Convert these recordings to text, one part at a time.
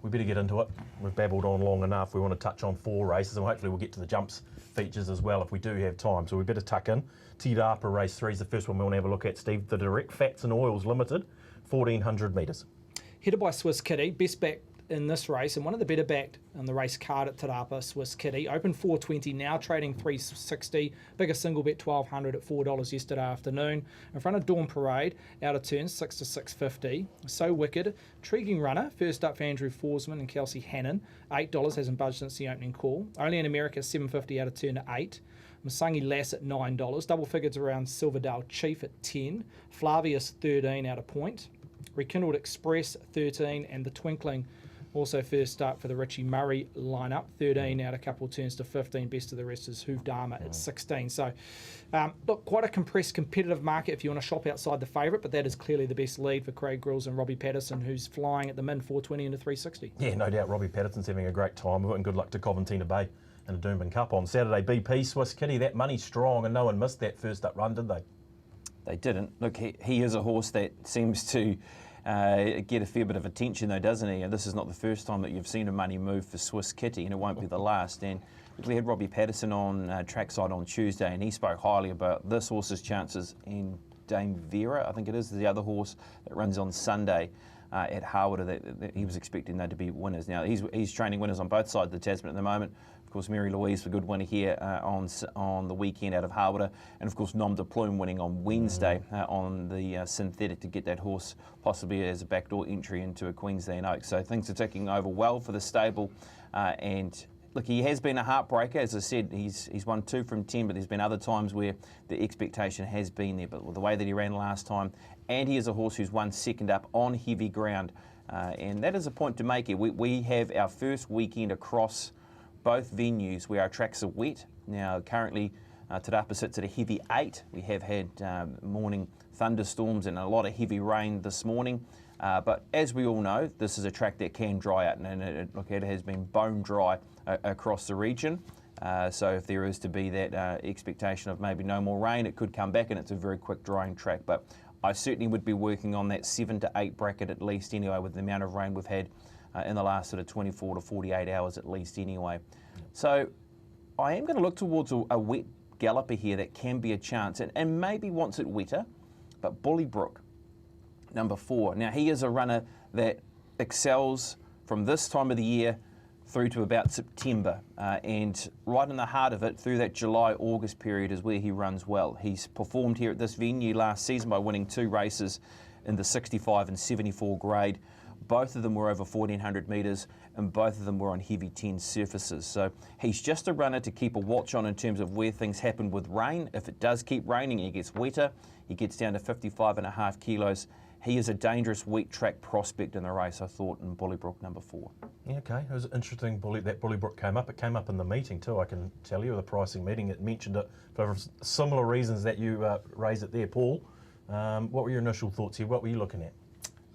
We better get into it. We've babbled on long enough. We want to touch on 4 races, and hopefully we'll get to the jumps features as well if we do have time. So we better tuck in. Rapa Race 3 is the first one we want to have a look at, Steve. The Direct Fats and Oils Limited, 1,400 metres. Headed by Swiss Kitty, best back in this race and one of the better backed on the race card at Te Rapa, Swiss Kitty. Open 420, now trading 360. Bigger single bet 1,200 at $4 yesterday afternoon. In front of Dawn Parade, out of turn 6 to 650. So Wicked, intriguing runner. First up for Andrew Forsman and Kelsey Hannon. $8, hasn't budged since the opening call. Only in America, 750 out of turn at 8. Masangi Lass at $9. Double figures around Silverdale Chief at 10. Flavius 13 out of point. Rekindled Express 13, and the Twinkling also first up for the Richie Murray lineup, 13 out a couple of turns to 15. Best of the rest is Hoofdama at 16. So, look, quite a compressed competitive market if you want to shop outside the favourite, but that is clearly the best lead for Craig Grills and Robbie Patterson, who's flying at the min 420 into 360. Yeah, no doubt Robbie Patterson's having a great time with it, and good luck to Coventina Bay and the Doomben Cup on Saturday. BP, Swiss Kitty, that money's strong, and no one missed that first up run, did they? They didn't. Look, he is a horse that seems to get a fair bit of attention, though, doesn't he? And this is not the first time that you've seen a money move for Swiss Kitty, and it won't be the last. And we had Robbie Patterson on trackside on Tuesday, and he spoke highly about this horse's chances in Dame Vera, I think it is, the other horse that runs on Sunday at Harwood. That he was expecting that to be winners. Now, he's training winners on both sides of the Tasman at the moment. Of course, Mary Louise, the good winner here on the weekend out of Harwood. And of course, Nom de Plume winning on Wednesday on the synthetic to get that horse possibly as a backdoor entry into a Queensland Oaks. So things are ticking over well for the stable. And look, he has been a heartbreaker. As I said, he's won 2 from 10, but there's been other times where the expectation has been there. But with the way that he ran last time, and he is a horse who's won second up on heavy ground. And that is a point to make here. We have our first weekend across both venues where our tracks are wet. Now, currently, Te Rapa sits at a heavy 8. We have had morning thunderstorms and a lot of heavy rain this morning. But as we all know, this is a track that can dry out, and it has been bone dry across the region. So if there is to be that expectation of maybe no more rain, it could come back, and it's a very quick drying track. But I certainly would be working on that 7 to 8 bracket at least anyway, with the amount of rain we've had in the last sort of 24 to 48 hours at least anyway. So I am going to look towards a wet galloper here that can be a chance, and maybe wants it wetter, but Bullybrook, number 4. Now, he is a runner that excels from this time of the year through to about September, and right in the heart of it, through that July-August period is where he runs well. He's performed here at this venue last season by winning 2 races in the 65 and 74 grade. Both of them were over 1,400 metres, and both of them were on heavy 10 surfaces. So he's just a runner to keep a watch on in terms of where things happen with rain. If it does keep raining, he gets wetter, he gets down to 55.5 kilos. He is a dangerous wet track prospect in the race, I thought, in Bullybrook, number 4. Yeah, okay. It was interesting that Bullybrook came up. It came up in the meeting too, I can tell you, the pricing meeting. It mentioned it for similar reasons that you raised it there, Paul. What were your initial thoughts here? What were you looking at?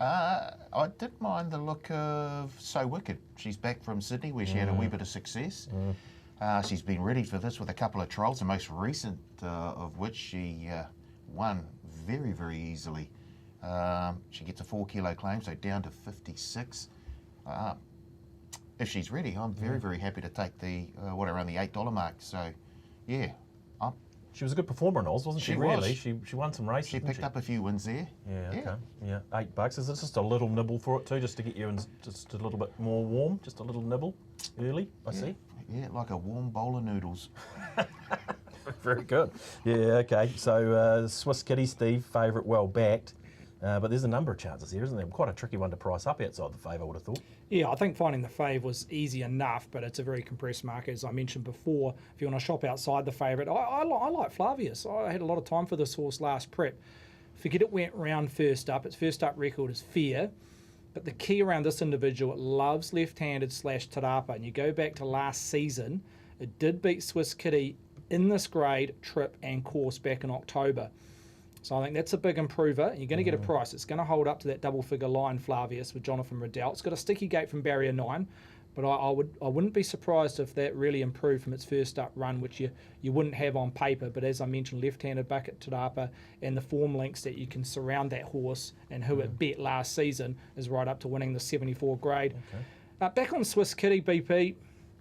I did mind the look of So Wicked. She's back from Sydney where she had a wee bit of success. She's been ready for this with a couple of trials, the most recent of which she won very, very easily. She gets a 4 kilo claim, so down to 56. If she's ready, I'm very, very happy to take the, around the $8 mark. So, yeah. She was a good performer in Oz, wasn't she? Really? She won some races. She picked up a few wins there. Yeah, okay. Yeah, $8. Is this just a little nibble for it too, just to get you in just a little bit more warm? Just a little nibble early, I see. Yeah, like a warm bowl of noodles. Very good. Yeah, okay. So Swiss Kitty, Steve, favourite, well backed. But there's a number of chances here, isn't there? Quite a tricky one to price up outside the fave, I would have thought. Yeah, I think finding the fave was easy enough, but it's a very compressed market, as I mentioned before. If you want to shop outside the favourite, I like Flavius. I had a lot of time for this horse last prep. Forget it went round first up. Its first up record is fair. But the key around this individual, it loves left-handed / Te Rapa. And you go back to last season, it did beat Swiss Kitty in this grade, trip and course back in October. So I think that's a big improver. You're going to get a price. It's going to hold up to that double-figure line, Flavius, with Jonathan Riddell. It's got a sticky gate from barrier 9, but I wouldn't be surprised if that really improved from its first up run, which you wouldn't have on paper. But as I mentioned, left-handed bucket Te Rapa and the form links that you can surround that horse and who it bet last season is right up to winning the 74 grade. Okay. Back on Swiss Kitty, BP.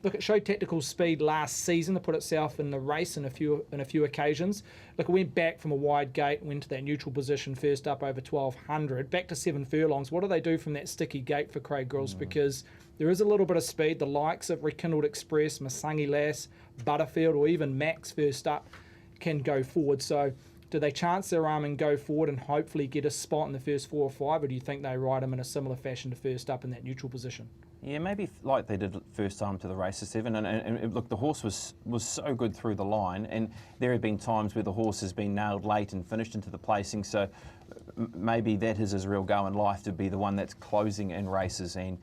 Look, it showed tactical speed last season to put itself in the race in a few occasions. Look, it went back from a wide gate, went to that neutral position first up over 1200, back to 7 furlongs. What do they do from that sticky gate for Craig Grills? Because there is a little bit of speed. The likes of Rekindled Express, Masangi Lass, Butterfield, or even Max first up can go forward. So do they chance their arm and go forward and hopefully get a spot in the first 4 or 5, or do you think they ride them in a similar fashion to first up in that neutral position? Yeah, maybe like they did first time to the races, Seven. And look, the horse was so good through the line, and there have been times where the horse has been nailed late and finished into the placing. So maybe that is his real go in life, to be the one that's closing in races, and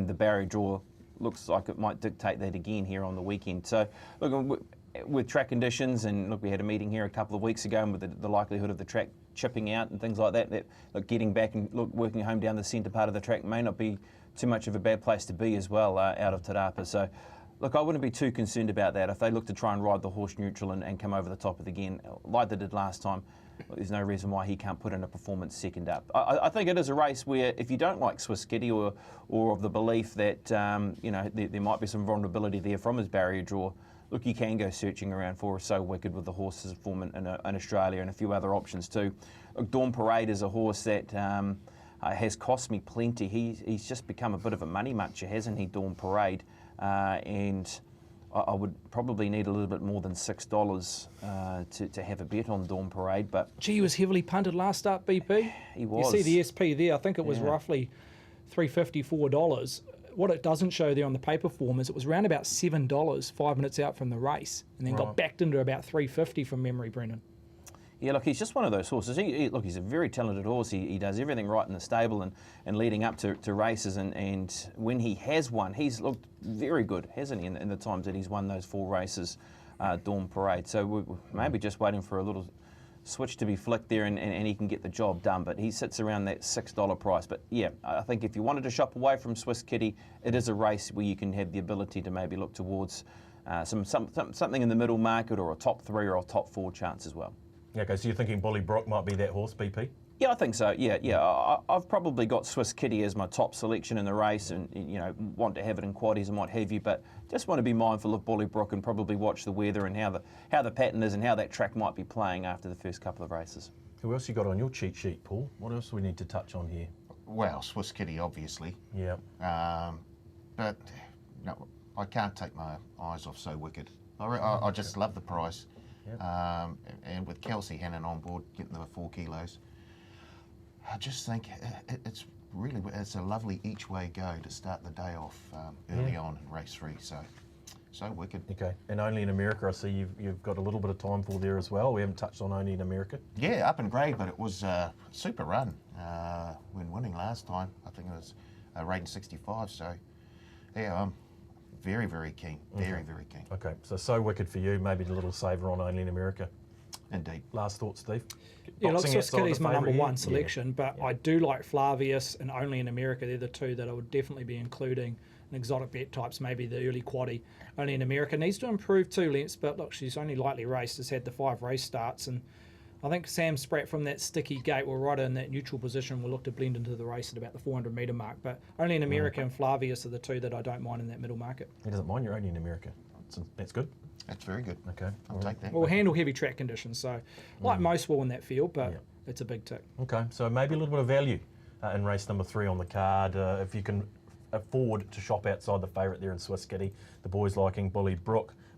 the barrier draw looks like it might dictate that again here on the weekend. So look, with track conditions, and look, we had a meeting here a couple of weeks ago, and with the likelihood of the track chipping out and things like that, look, getting back and working home down the centre part of the track may not be too much of a bad place to be as well out of Te Rapa. So look, I wouldn't be too concerned about that. If they look to try and ride the horse neutral and come over the top of it again, like they did last time, there's no reason why he can't put in a performance second up. I think it is a race where, if you don't like Swiss Kitty, or of the belief that there might be some vulnerability there from his barrier draw, look, you can go searching around for So Wicked with the horse's form in Australia, and a few other options too. Look, Dawn Parade is a horse that has cost me plenty. He's just become a bit of a money muncher, hasn't he, Dawn Parade? And I would probably need a little bit more than $6 to have a bet on Dawn Parade. But Gee, he was heavily punted last up, BP. He was. You see the SP there, I think it was roughly $3.50, $4. What it doesn't show there on the paper form is it was around about $7 5 minutes out from the race, and then got backed into about $3.50 from memory, Brendan. Yeah, look, he's just one of those horses. Look, he's a very talented horse. He does everything right in the stable and leading up to races. And when he has won, he's looked very good, hasn't he, in the times that he's won those 4 races, Dawn Parade. So we're maybe just waiting for a little switch to be flicked there, and he can get the job done. But he sits around that $6 price. But yeah, I think if you wanted to shop away from Swiss Kitty, it is a race where you can have the ability to maybe look towards something in the middle market, or a top 3 or a top 4 chance as well. Okay, so you're thinking Bully Brook might be that horse, BP? Yeah, I think so. Yeah. I've probably got Swiss Kitty as my top selection in the race, and want to have it in quaddies and what have you. But just want to be mindful of Bully Brook, and probably watch the weather and how the pattern is and how that track might be playing after the first couple of races. Who else you got on your cheat sheet, Paul? What else do we need to touch on here? Well, Swiss Kitty, obviously. Yeah. But no, I can't take my eyes off So Wicked. I just love the price. Yep. And with Kelsey Hannon on board, getting the 4 kilos, I just think it's a lovely each way go to start the day off early on in race 3. So Wicked. Okay, and Only in America, I see you've got a little bit of time for there as well. We haven't touched on Only in America. Yeah, up in grade, but it was a super run when winning last time. I think it was rating 65. So yeah, I'm very, very keen. Very, very keen. Okay, so Wicked for you, maybe a little saver on Only in America. Indeed. Last thought, Steve? Yeah, look, Boxing Swiss outside Kitty's the my number favourite 1 here? selection, but I do like Flavius and Only in America. They're the 2 that I would definitely be including in exotic bet types, maybe the early quaddie. Only in America needs to improve 2 lengths, but look, she's only lightly raced, has had the 5 race starts, and I think Sam Spratt from that sticky gate will ride in that neutral position. Will look to blend into the race at about the 400 metre mark, but Only in America and Flavius are the 2 that I don't mind in that middle market. He doesn't mind your Only in America. That's good. That's very good. Okay. I'll take that. We'll handle heavy track conditions, so like most will in that field, but it's a big tick. Okay, so maybe a little bit of value in race number 3 on the card. If you can afford to shop outside the favourite there in Swiss Kitty, the boys liking Bully Brook,